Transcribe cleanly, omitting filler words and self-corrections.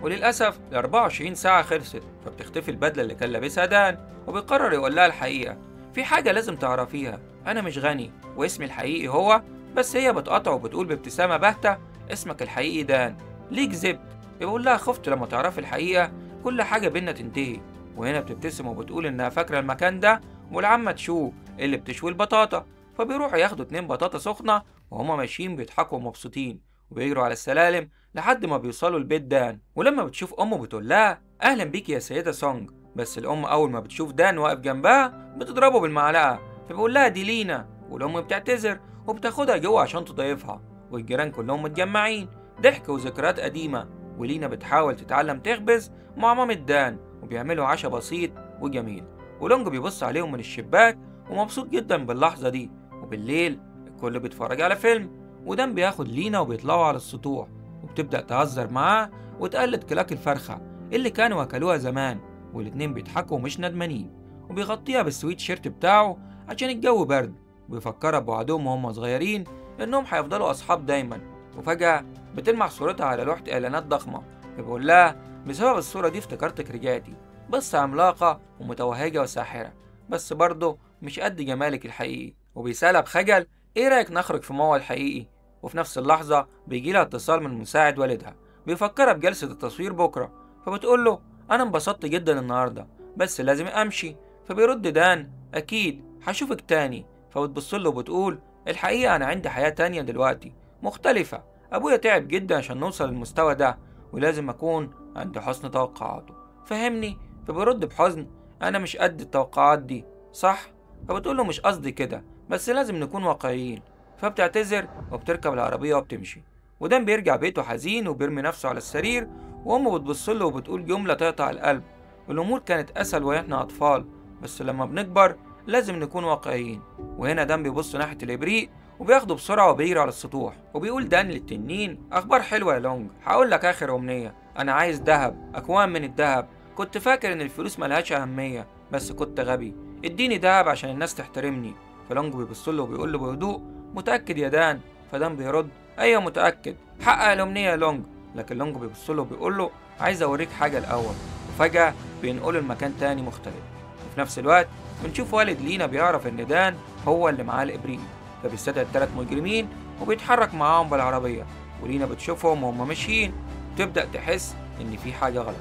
وللأسف ال 24 ساعة خلصت، فبتختفي البدلة اللي كان لابسها دان، وبيقرر يقول لها الحقيقة. في حاجة لازم تعرفيها، أنا مش غني واسمي الحقيقي هو، بس هي بتقاطعه وبتقول بابتسامة باهتة اسمك الحقيقي دان، ليه كذبت؟ بيقول لها خفت لما تعرفي الحقيقة كل حاجة بينا تنتهي. وهنا بتبتسم وبتقول إنها فاكرة المكان ده والعمة تشو اللي بتشوي البطاطا. فبيروحوا ياخدوا 2 بطاطا سخنة وهما ماشيين بيضحكوا ومبسوطين، وبيجروا على السلالم لحد ما بيوصلوا البيت دان. ولما بتشوف أمه بتقول لها أهلا بيكي يا سيدة سونج، بس الأم أول ما بتشوف دان واقف جنبها بتضربه بالمعلقة، فبيقول لها دي لينا، والأم بتعتذر وبتاخدها جوه عشان تضيفها. والجيران كلهم متجمعين، ضحك وذكريات قديمة. ولينا بتحاول تتعلم تخبز مع مامة دان، وبيعملوا عشاء بسيط وجميل. ولونج بيبص عليهم من الشباك ومبسوط جدا باللحظة دي. وبالليل الكل بيتفرج على فيلم، ودان بياخد لينا وبيطلعوا على السطوح، وبتبدأ تهزر معاه وتقلد كلاك الفرخة اللي كانوا أكلوها زمان. والاتنين بيضحكوا ومش ندمانين، وبيغطيها بالسويت شيرت بتاعه عشان الجو برد، وبيفكرها بوعدهم وهم صغيرين إنهم هيفضلوا أصحاب دايما. وفجأة بتلمح صورتها على لوحة إعلانات ضخمة، فبيقول لها بسبب الصورة دي افتكرتك رجعتي، بس عملاقة ومتوهجة وساحرة، بس برضه مش قد جمالك الحقيقي. وبيسألها بخجل إيه رأيك نخرج في موعد الحقيقي؟ وفي نفس اللحظة بيجيلها اتصال من مساعد والدها بيفكرها بجلسة التصوير بكرة، فبتقول له أنا انبسطت جدا النهاردة بس لازم أمشي. فبيرد دان أكيد هشوفك تاني. فبتبصله وبتقول الحقيقة أنا عندي حياة تانية دلوقتي مختلفة، أبويا تعب جدا عشان نوصل للمستوى ده، ولازم أكون عند حسن توقعاته، فهمني؟ فبيرد بحزن أنا مش قد التوقعات دي، صح؟ فبتقوله مش قصدي كده، بس لازم نكون واقعيين. فبتعتذر وبتركب العربية وبتمشي. ودان بيرجع بيته حزين وبيرمي نفسه على السرير، وأمه بتبصله وبتقول جملة تقطع القلب الأمور كانت أسهل وإحنا أطفال، بس لما بنكبر لازم نكون واقعيين. وهنا دان بيبص ناحية الإبريق وبياخده بسرعة وبيجري على السطوح، وبيقول دان للتنين أخبار حلوة يا لونج، هقول لك آخر أمنية، أنا عايز دهب، أكوام من الدهب، كنت فاكر إن الفلوس ملهاش أهمية بس كنت غبي، اديني دهب عشان الناس تحترمني. فلونج بيبصله وبيقول له بهدوء متأكد يا دان؟ فدان بيرد أيوة متأكد، حقق الأمنية يا لونج. لكن لونج بيبصله وبيقول له عايز أوريك حاجة الأول. وفجأة بينقله لمكان تاني مختلف، وفي نفس الوقت بنشوف والد لينا بيعرف إن دان هو اللي معاه الإبريق، فبيستدعي ال3 مجرمين وبيتحرك معاهم بالعربية. ولينا بتشوفهم وهم ماشيين وتبدأ تحس إن في حاجة غلط.